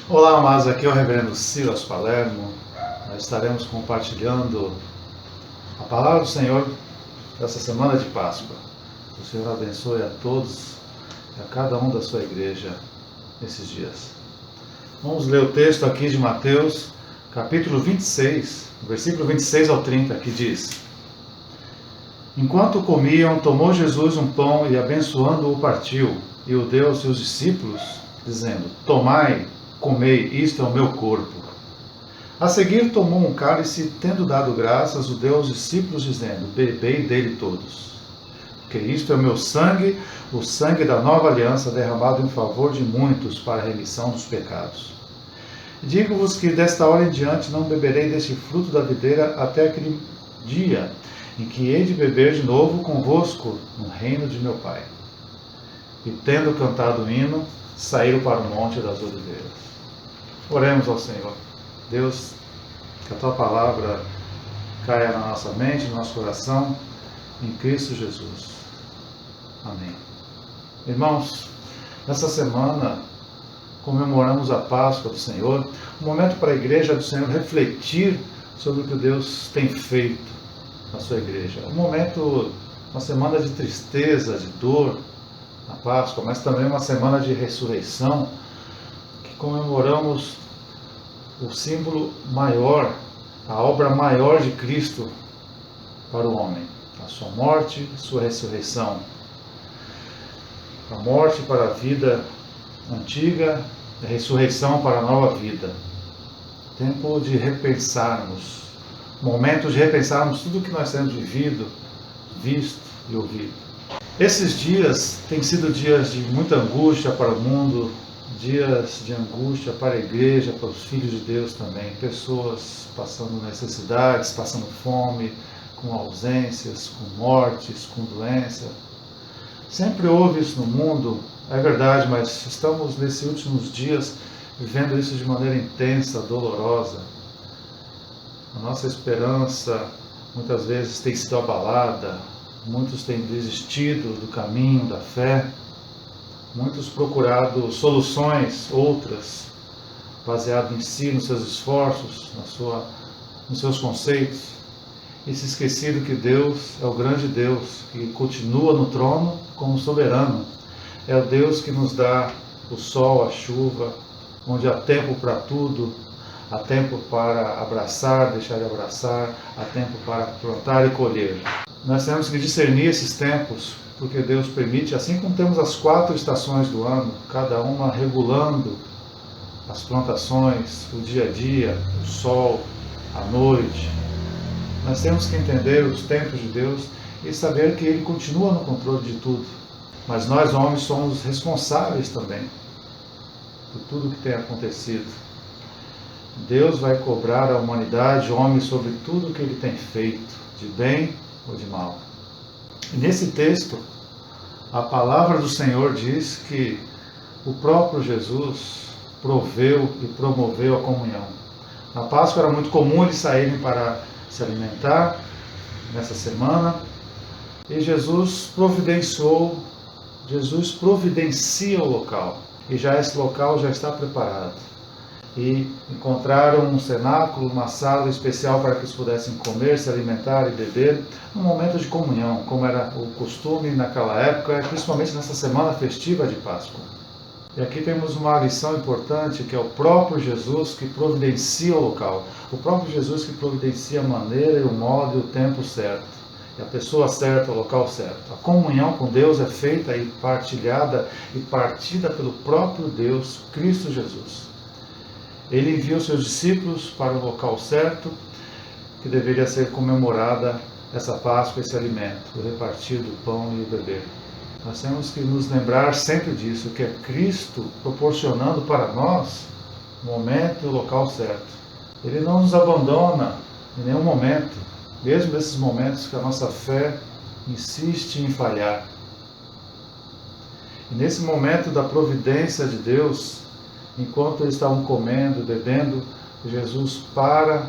Olá, amados, aqui é o Reverendo Silas Palermo. Nós estaremos compartilhando a palavra do Senhor dessa semana de Páscoa. O Senhor abençoe a todos e a cada um da sua igreja nesses dias. Vamos ler o texto aqui de Mateus, capítulo 26, versículo 26 ao 30, que diz: Enquanto comiam, tomou Jesus um pão e, abençoando-o, partiu, e o deu aos seus discípulos, dizendo: Tomai, comei, isto é o meu corpo. A seguir tomou um cálice, tendo dado graças, o deu aos discípulos, dizendo: Bebei dele todos, porque isto é o meu sangue, o sangue da nova aliança, derramado em favor de muitos para a remissão dos pecados. Digo-vos que desta hora em diante não beberei deste fruto da videira até aquele dia em que hei de beber de novo convosco no reino de meu Pai. E tendo cantado o hino, saíram para o Monte das Oliveiras. Oremos ao Senhor. Deus, que a Tua palavra caia na nossa mente, no nosso coração, em Cristo Jesus. Amém. Irmãos, nessa semana comemoramos a Páscoa do Senhor, um momento para a Igreja do Senhor refletir sobre o que Deus tem feito na sua Igreja. Um momento, uma semana de tristeza, de dor, na Páscoa, mas também uma semana de ressurreição, que comemoramos o símbolo maior, a obra maior de Cristo para o homem, a sua morte, sua ressurreição, a morte para a vida antiga, a ressurreição para a nova vida. Tempo de repensarmos, momento de repensarmos tudo o que nós temos vivido, visto e ouvido. Esses dias têm sido dias de muita angústia para o mundo, dias de angústia para a igreja, para os filhos de Deus também. Pessoas passando necessidades, passando fome, com ausências, com mortes, com doença. Sempre houve isso no mundo, é verdade, mas estamos nesses últimos dias vivendo isso de maneira intensa, dolorosa. A nossa esperança muitas vezes tem sido abalada, muitos têm desistido do caminho da fé, muitos procurado soluções, outras, baseado em si, nos seus esforços, nos seus conceitos, e se esquecido que Deus é o grande Deus, que continua no trono como soberano. É o Deus que nos dá o sol, a chuva, onde há tempo para tudo, há tempo para abraçar, deixar de abraçar, há tempo para plantar e colher. Nós temos que discernir esses tempos, porque Deus permite, assim como temos as 4 estações do ano, cada uma regulando as plantações, o dia a dia, o sol, a noite. Nós temos que entender os tempos de Deus e saber que Ele continua no controle de tudo. Mas nós, homens, somos responsáveis também por tudo que tem acontecido. Deus vai cobrar a humanidade, homens, sobre tudo o que Ele tem feito, de bem ou de mal. E nesse texto, a palavra do Senhor diz que o próprio Jesus proveu e promoveu a comunhão. Na Páscoa era muito comum eles saírem para se alimentar nessa semana, e Jesus providencia o local, e já esse local já está preparado. E encontraram um cenáculo, uma sala especial para que eles pudessem comer, se alimentar e beber, num momento de comunhão, como era o costume naquela época, principalmente nessa semana festiva de Páscoa. E aqui temos uma lição importante, que é o próprio Jesus que providencia o local, o próprio Jesus que providencia a maneira, o modo e o tempo certo, e a pessoa certa, o local certo. A comunhão com Deus é feita e partilhada e partida pelo próprio Deus, Cristo Jesus. Ele enviou seus discípulos para o local certo, que deveria ser comemorada essa Páscoa, esse alimento, o repartir do pão e o beber. Nós temos que nos lembrar sempre disso, que é Cristo proporcionando para nós o momento e o local certo. Ele não nos abandona em nenhum momento, mesmo nesses momentos que a nossa fé insiste em falhar. E nesse momento da providência de Deus, enquanto eles estavam comendo, bebendo, Jesus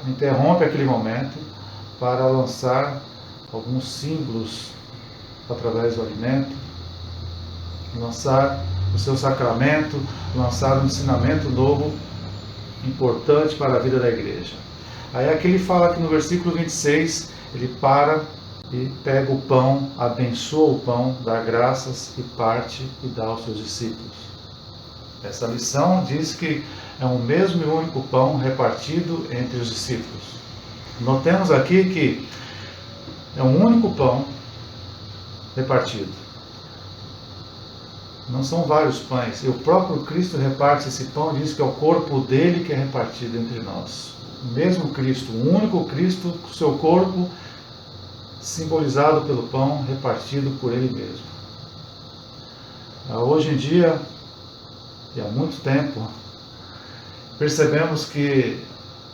interrompe aquele momento para lançar alguns símbolos através do alimento, lançar o seu sacramento, lançar um ensinamento novo importante para a vida da igreja. Aí aqui ele fala que no versículo 26, ele para e pega o pão, abençoa o pão, dá graças e parte e dá aos seus discípulos. Essa lição diz que é um mesmo e único pão repartido entre os discípulos. Notemos aqui que é um único pão repartido. Não são vários pães. E o próprio Cristo reparte esse pão e diz que é o corpo dele que é repartido entre nós. O mesmo Cristo, o único Cristo, seu corpo simbolizado pelo pão, repartido por ele mesmo. Hoje em dia, e há muito tempo, percebemos que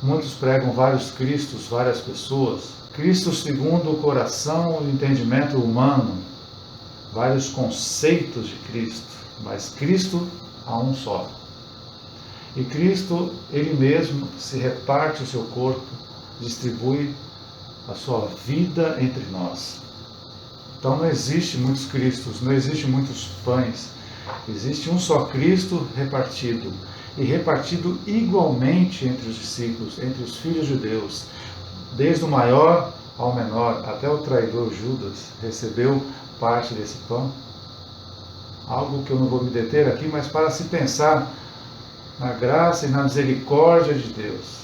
muitos pregam vários Cristos, várias pessoas. Cristo segundo o coração e o entendimento humano, vários conceitos de Cristo, mas Cristo há um só. E Cristo, Ele mesmo, se reparte o seu corpo, distribui a sua vida entre nós. Então não existe muitos Cristos, não existe muitos pães, existe um só Cristo repartido, e repartido igualmente entre os discípulos, entre os filhos de Deus, desde o maior ao menor, até o traidor Judas recebeu parte desse pão. Algo que eu não vou me deter aqui, mas para se pensar na graça e na misericórdia de Deus,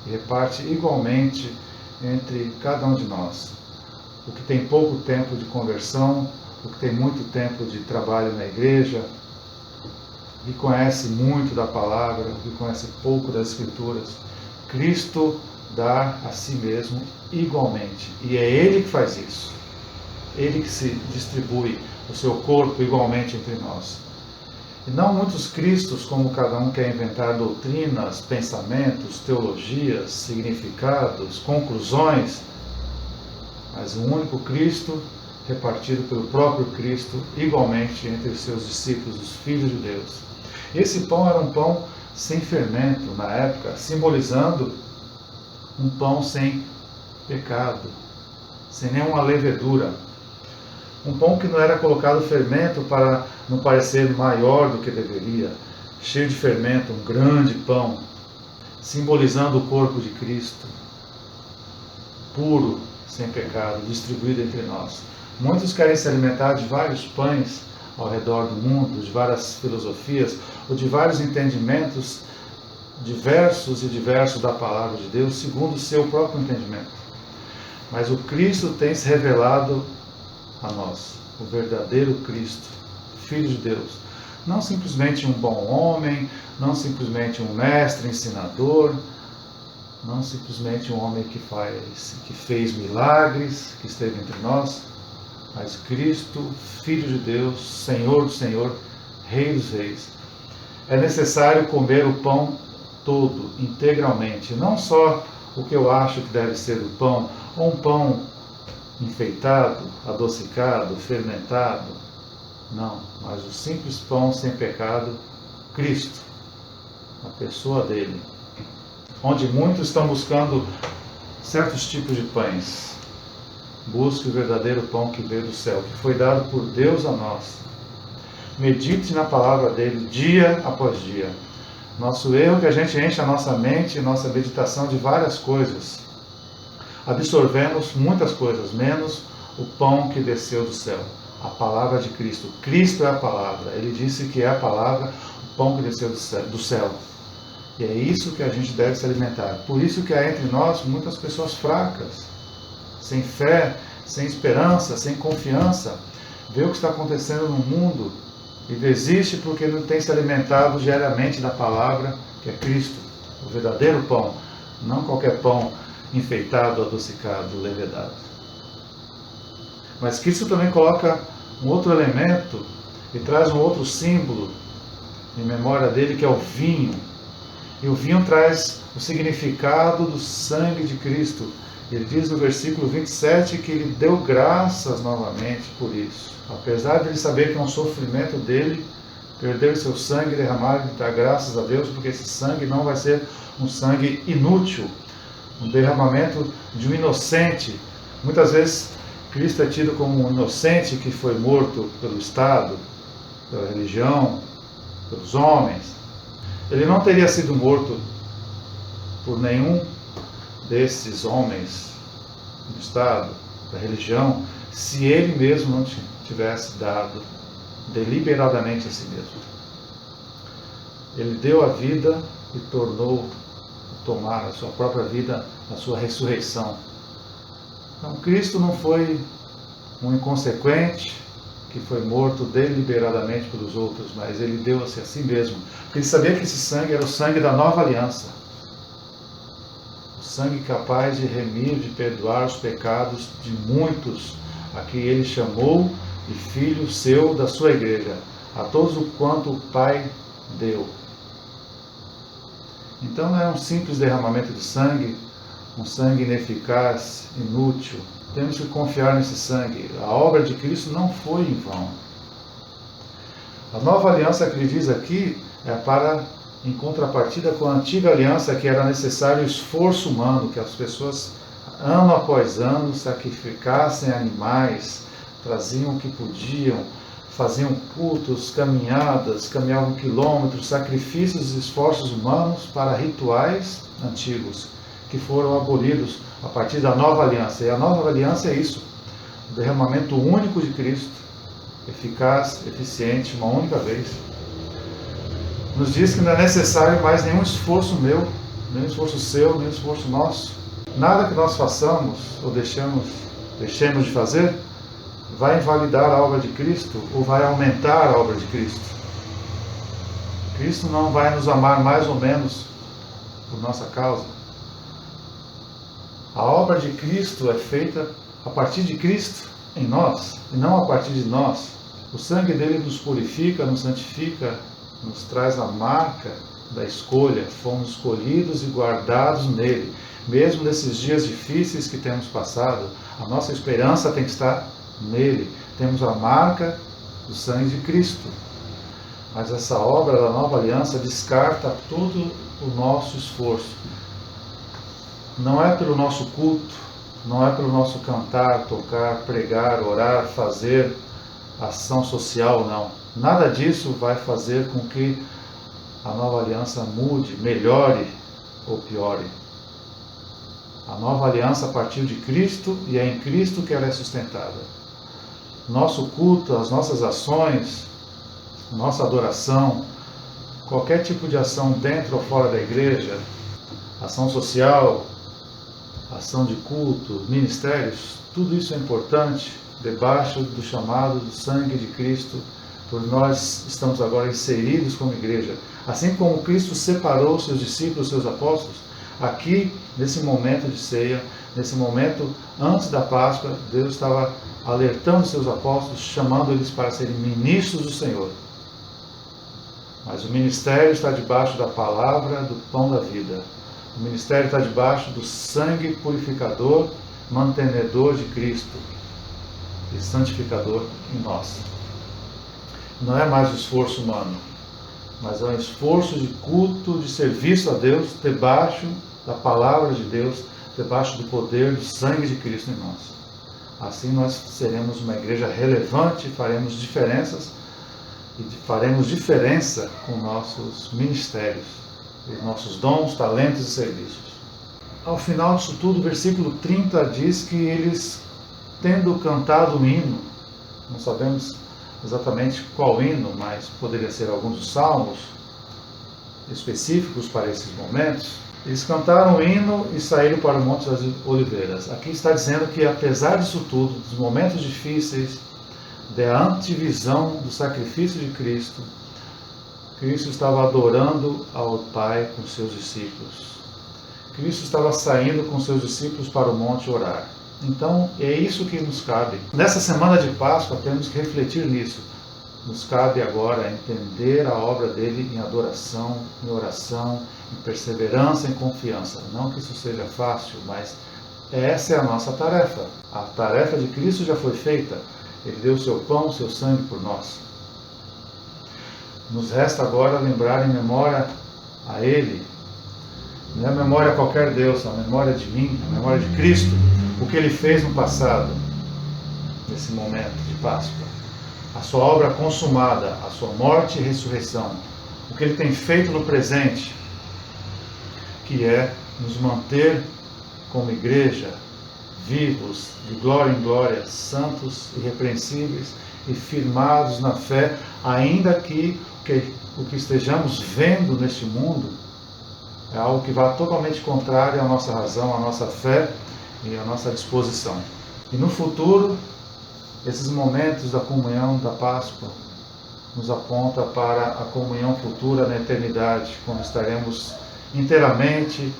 que reparte igualmente entre cada um de nós. O que tem pouco tempo de conversão, o que tem muito tempo de trabalho na igreja, que conhece muito da palavra, que conhece pouco das Escrituras, Cristo dá a si mesmo igualmente. E é Ele que faz isso. Ele que se distribui o seu corpo igualmente entre nós. E não muitos Cristos, como cada um quer inventar doutrinas, pensamentos, teologias, significados, conclusões, mas um único Cristo repartido pelo próprio Cristo igualmente entre os seus discípulos, os filhos de Deus. Esse pão era um pão sem fermento na época, simbolizando um pão sem pecado, sem nenhuma levedura. Um pão que não era colocado fermento para não parecer maior do que deveria, cheio de fermento, um grande pão, simbolizando o corpo de Cristo, puro, sem pecado, distribuído entre nós. Muitos querem se alimentar de vários pães ao redor do mundo, de várias filosofias, ou de vários entendimentos diversos e diversos da palavra de Deus, segundo o seu próprio entendimento. Mas o Cristo tem se revelado a nós, o verdadeiro Cristo, Filho de Deus. Não simplesmente um bom homem, não simplesmente um mestre, ensinador, não simplesmente um homem que fez milagres, que esteve entre nós, mas Cristo, Filho de Deus, Senhor do Senhor, Rei dos Reis. É necessário comer o pão todo, integralmente, não só o que eu acho que deve ser o pão, ou um pão enfeitado, adocicado, fermentado, não, mas o simples pão sem pecado, Cristo, a pessoa dele, onde muitos estão buscando certos tipos de pães. Busque o verdadeiro pão que veio do céu, que foi dado por Deus a nós. Medite na palavra dele dia após dia. Nosso erro é que a gente enche a nossa mente e nossa meditação de várias coisas. Absorvemos muitas coisas, menos o pão que desceu do céu, a palavra de Cristo. Cristo é a palavra. Ele disse que é a palavra, o pão que desceu do céu. E é isso que a gente deve se alimentar. Por isso que há entre nós muitas pessoas fracas, sem fé, sem esperança, sem confiança. Vê o que está acontecendo no mundo e desiste porque não tem se alimentado diariamente da palavra, que é Cristo, o verdadeiro pão, não qualquer pão enfeitado, adocicado, levedado. Mas Cristo também coloca um outro elemento e traz um outro símbolo em memória dele, que é o vinho. E o vinho traz o significado do sangue de Cristo. Ele diz no versículo 27 que ele deu graças novamente por isso. Apesar de ele saber que é um sofrimento dele, perder seu sangue derramado, ele dá graças a Deus, porque esse sangue não vai ser um sangue inútil, um derramamento de um inocente. Muitas vezes Cristo é tido como um inocente que foi morto pelo Estado, pela religião, pelos homens. Ele não teria sido morto por nenhum desses homens do Estado, da religião, se ele mesmo não tivesse dado deliberadamente a si mesmo. Ele deu a vida e tornou tomar a sua própria vida, a sua ressurreição. Então, Cristo não foi um inconsequente que foi morto deliberadamente pelos outros, mas ele deu-se a si mesmo, porque ele sabia que esse sangue era o sangue da nova aliança, o sangue capaz de remir, de perdoar os pecados de muitos, a que ele chamou de filho seu da sua igreja, a todos o quanto o Pai deu. Então não é um simples derramamento de sangue, um sangue ineficaz, inútil. Temos que confiar nesse sangue. A obra de Cristo não foi em vão. A nova aliança que ele diz aqui é para, em contrapartida com a antiga aliança, que era necessário esforço humano, que as pessoas, ano após ano, sacrificassem animais, traziam o que podiam, faziam cultos, caminhadas, caminhavam quilômetros, sacrifícios e esforços humanos para rituais antigos, que foram abolidos a partir da nova aliança. E a nova aliança é isso, o derramamento único de Cristo, eficaz, eficiente, uma única vez. Nos diz que não é necessário mais nenhum esforço meu, nenhum esforço seu, nenhum esforço nosso. Nada que nós façamos ou deixemos de fazer vai invalidar a obra de Cristo ou vai aumentar a obra de Cristo. Cristo não vai nos amar mais ou menos por nossa causa. A obra de Cristo é feita a partir de Cristo em nós e não a partir de nós. O sangue dele nos purifica, nos santifica, nos traz a marca da escolha. Fomos escolhidos e guardados nele. Mesmo nesses dias difíceis que temos passado, a nossa esperança tem que estar nele. Temos a marca do sangue de Cristo. Mas essa obra da nova aliança descarta todo o nosso esforço. Não é pelo nosso culto, não é pelo nosso cantar, tocar, pregar, orar, fazer ação social, não. Nada disso vai fazer com que a nova aliança mude, melhore ou piore. A nova aliança partiu de Cristo e é em Cristo que ela é sustentada. Nosso culto, as nossas ações, nossa adoração, qualquer tipo de ação dentro ou fora da igreja, ação social, ação de culto, ministérios, tudo isso é importante debaixo do chamado do sangue de Cristo, por nós estamos agora inseridos como igreja. Assim como Cristo separou seus discípulos, seus apóstolos, aqui, nesse momento de ceia, nesse momento antes da Páscoa, Deus estava alertando seus apóstolos, chamando eles para serem ministros do Senhor. Mas o ministério está debaixo da palavra do pão da vida. O ministério está debaixo do sangue purificador, mantenedor de Cristo e santificador em nós. Não é mais o esforço humano, mas é um esforço de culto, de serviço a Deus, debaixo da palavra de Deus, debaixo do poder do sangue de Cristo em nós. Assim nós seremos uma igreja relevante, faremos diferenças e faremos diferença com nossos ministérios, os nossos dons, talentos e serviços. Ao final disso tudo, o versículo 30 diz que eles, tendo cantado um hino, não sabemos exatamente qual hino, mas poderia ser alguns dos salmos específicos para esses momentos, eles cantaram o hino e saíram para o Monte das Oliveiras. Aqui está dizendo que, apesar disso tudo, dos momentos difíceis, da antivisão do sacrifício de Cristo, Cristo estava adorando ao Pai com seus discípulos. Cristo estava saindo com seus discípulos para o monte orar. Então, é isso que nos cabe. Nessa semana de Páscoa, temos que refletir nisso. Nos cabe agora entender a obra dele em adoração, em oração, em perseverança, em confiança. Não que isso seja fácil, mas essa é a nossa tarefa. A tarefa de Cristo já foi feita. Ele deu o seu pão, o seu sangue por nós. Nos resta agora lembrar em memória a Ele. Não é memória a qualquer Deus, é a memória de mim, a memória de Cristo. O que Ele fez no passado, nesse momento de Páscoa. A sua obra consumada, a sua morte e ressurreição. O que Ele tem feito no presente, que é nos manter como igreja, vivos, de glória em glória, santos, irrepreensíveis e firmados na fé, ainda que o que estejamos vendo neste mundo é algo que vá totalmente contrário à nossa razão, à nossa fé e à nossa disposição. E no futuro, esses momentos da comunhão da Páscoa nos aponta para a comunhão futura na eternidade, quando estaremos integralmente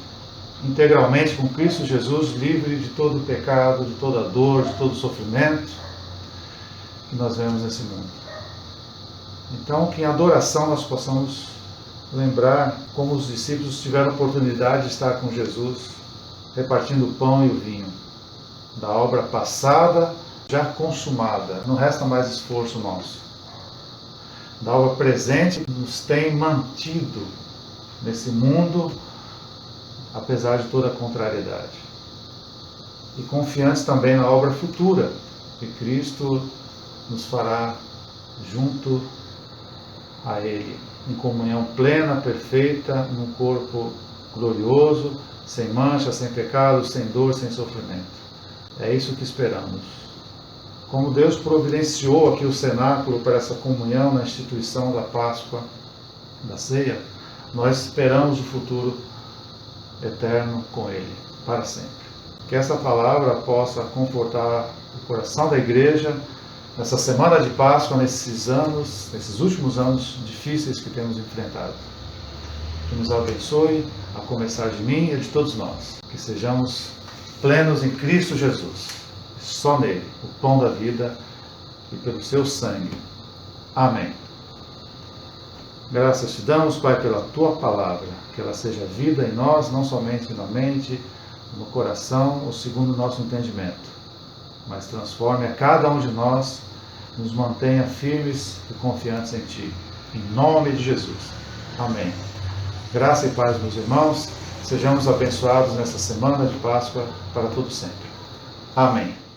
com Cristo Jesus, livre de todo o pecado, de toda a dor, de todo o sofrimento que nós vemos nesse mundo. Então, que em adoração nós possamos lembrar como os discípulos tiveram a oportunidade de estar com Jesus, repartindo o pão e o vinho, da obra passada, já consumada, não resta mais esforço nosso. Da obra presente que nos tem mantido nesse mundo, apesar de toda a contrariedade. E confiantes também na obra futura, que Cristo nos fará junto a Ele, em comunhão plena, perfeita, num corpo glorioso, sem mancha, sem pecado, sem dor, sem sofrimento. É isso que esperamos. Como Deus providenciou aqui o cenáculo para essa comunhão na instituição da Páscoa, da ceia, nós esperamos o futuro eterno com Ele, para sempre. Que essa palavra possa confortar o coração da igreja nessa semana de Páscoa, nesses últimos anos difíceis que temos enfrentado. Que nos abençoe, a começar de mim e de todos nós. Que sejamos plenos em Cristo Jesus, só nele, o pão da vida, e pelo seu sangue. Amém. Graças te damos, Pai, pela tua palavra, que ela seja vida em nós, não somente na mente, no coração ou segundo o nosso entendimento, mas transforme a cada um de nós, nos mantenha firmes e confiantes em Ti. Em nome de Jesus. Amém. Graça e paz, meus irmãos, sejamos abençoados nessa semana de Páscoa para todo sempre. Amém.